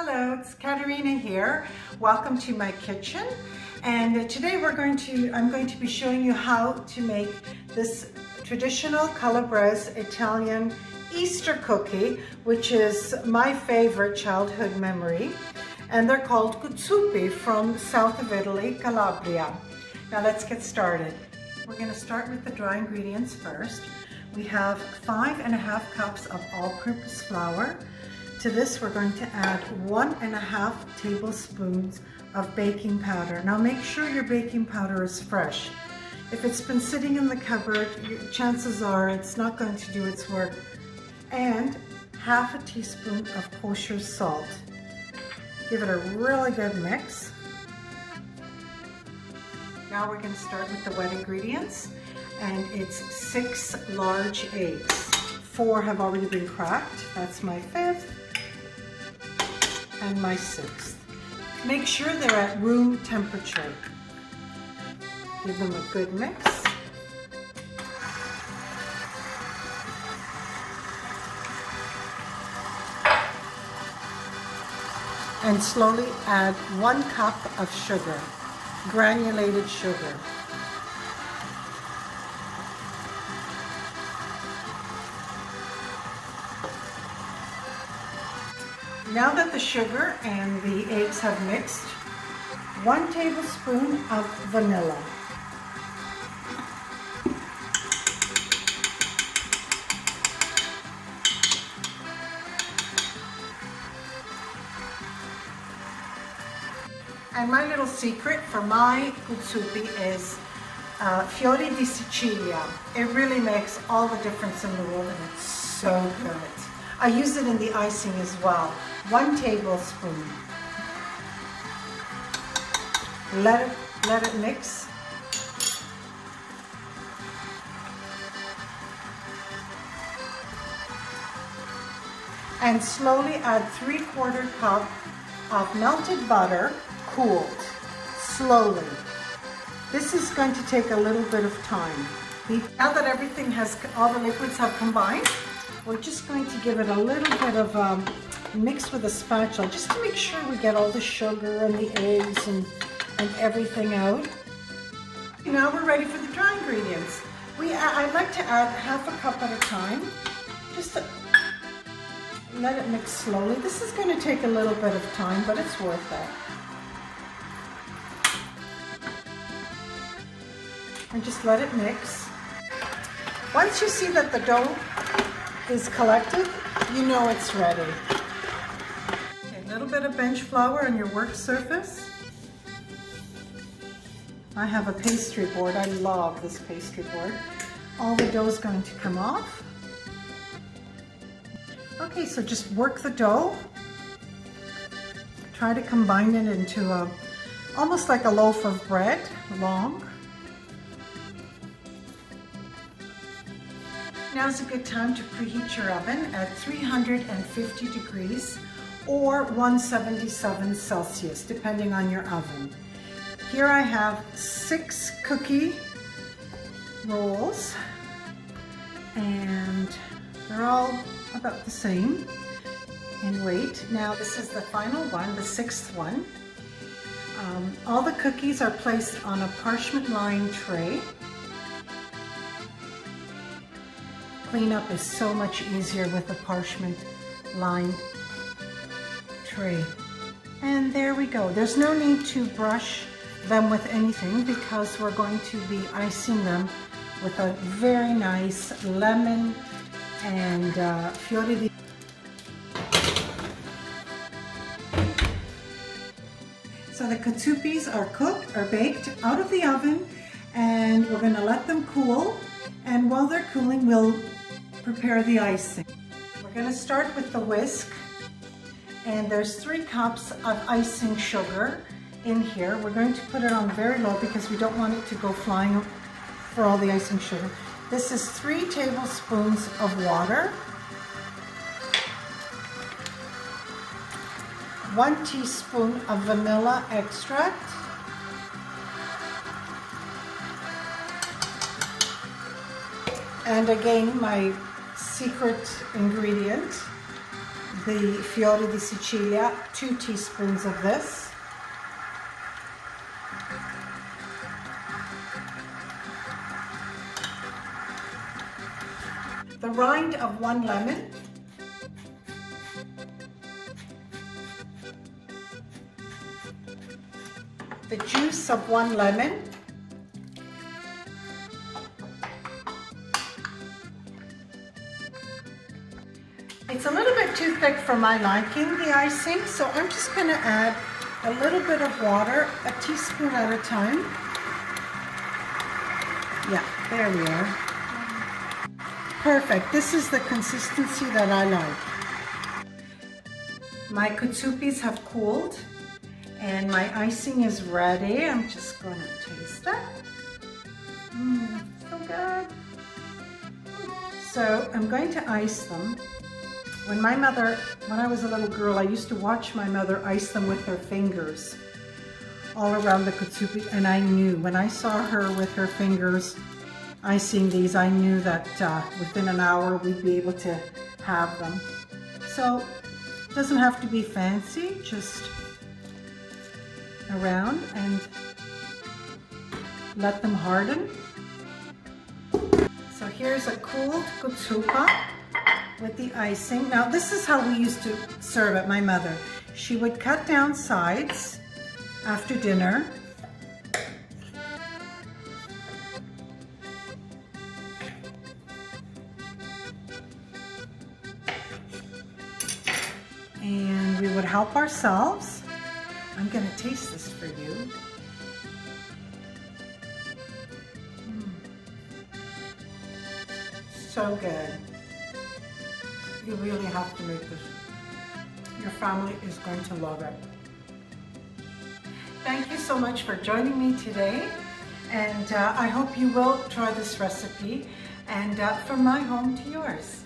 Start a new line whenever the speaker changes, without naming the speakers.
Hello, it's Katerina here. Welcome to my kitchen. And today I'm going to be showing you how to make this traditional Calabrese Italian Easter cookie, which is my favorite childhood memory. And they're called Cuzzupi from south of Italy, Calabria. Now let's get started. We're going to start with the dry ingredients first. We have 5½ cups of all-purpose flour. To this, we're going to add 1½ tablespoons of baking powder. Now make sure your baking powder is fresh. If it's been sitting in the cupboard, chances are it's not going to do its work. And ½ teaspoon of kosher salt. Give it a really good mix. Now we're going to start with the wet ingredients, and it's 6 large eggs. 4 have already been cracked. That's my 5th. And my 6th. Make sure they're at room temperature. Give them a good mix. And slowly add 1 cup of sugar, granulated sugar. Now that the sugar and the eggs have mixed, 1 tablespoon of vanilla. And my little secret for my Cuzzupi is fiori di Sicilia. It really makes all the difference in the world, and it's so good. I use it in the icing as well. 1 tablespoon. Let it mix. And slowly add 3/4 cup of melted butter, cooled, slowly. This is going to take a little bit of time. Now that everything all the liquids have combined, we're just going to give it a little bit of mix with a spatula, just to make sure we get all the sugar and the eggs and everything out. Now we're ready for the dry ingredients. I like to add ½ cup at a time, just to let it mix slowly. This is going to take a little bit of time, but it's worth it. And just let it mix. Once you see that the dough is collected, you know it's ready. Okay, a little bit of bench flour on your work surface. I have a pastry board. I love this pastry board. All the dough is going to come off. Okay, so just work the dough. Try to combine it into almost like a loaf of bread, long. Now is a good time to preheat your oven at 350 degrees or 177 Celsius, depending on your oven. Here I have 6 cookie rolls, and they're all about the same in weight. Now this is the final one, the 6th one. All the cookies are placed on a parchment lined tray. Cleanup is so much easier with a parchment lined tray. And there we go. There's no need to brush them with anything because we're going to be icing them with a very nice lemon and fiori di. So the Cuzzupis are baked out of the oven, and we're going to let them cool. And while they're cooling, we'll prepare the icing. We're going to start with the whisk, and there's 3 cups of icing sugar in here. We're going to put it on very low because we don't want it to go flying for all the icing sugar. This is 3 tablespoons of water, 1 teaspoon of vanilla extract, and again my secret ingredient, the fiore di Sicilia, 2 teaspoons of this. The rind of 1 lemon. The juice of 1 lemon. It's a little bit too thick for my liking, the icing, so I'm just going to add a little bit of water, a teaspoon at a time. Yeah, there we are. Perfect. This is the consistency that I like. My Cuzzupis have cooled and my icing is ready. I'm just going to taste it. So good. So I'm going to ice them. When I was a little girl, I used to watch my mother ice them with her fingers all around the Cuzzupi, and I knew when I saw her with her fingers icing these, I knew that within an hour we'd be able to have them. So it doesn't have to be fancy, just around and let them harden. So here's a cooled Cuzzupa with the icing. Now this is how we used to serve it, my mother. She would cut down sides after dinner. And we would help ourselves. I'm going to taste this for you. So good. You really have to make this. Your family is going to love it. Thank you so much for joining me today, and I hope you will try this recipe, and from my home to yours.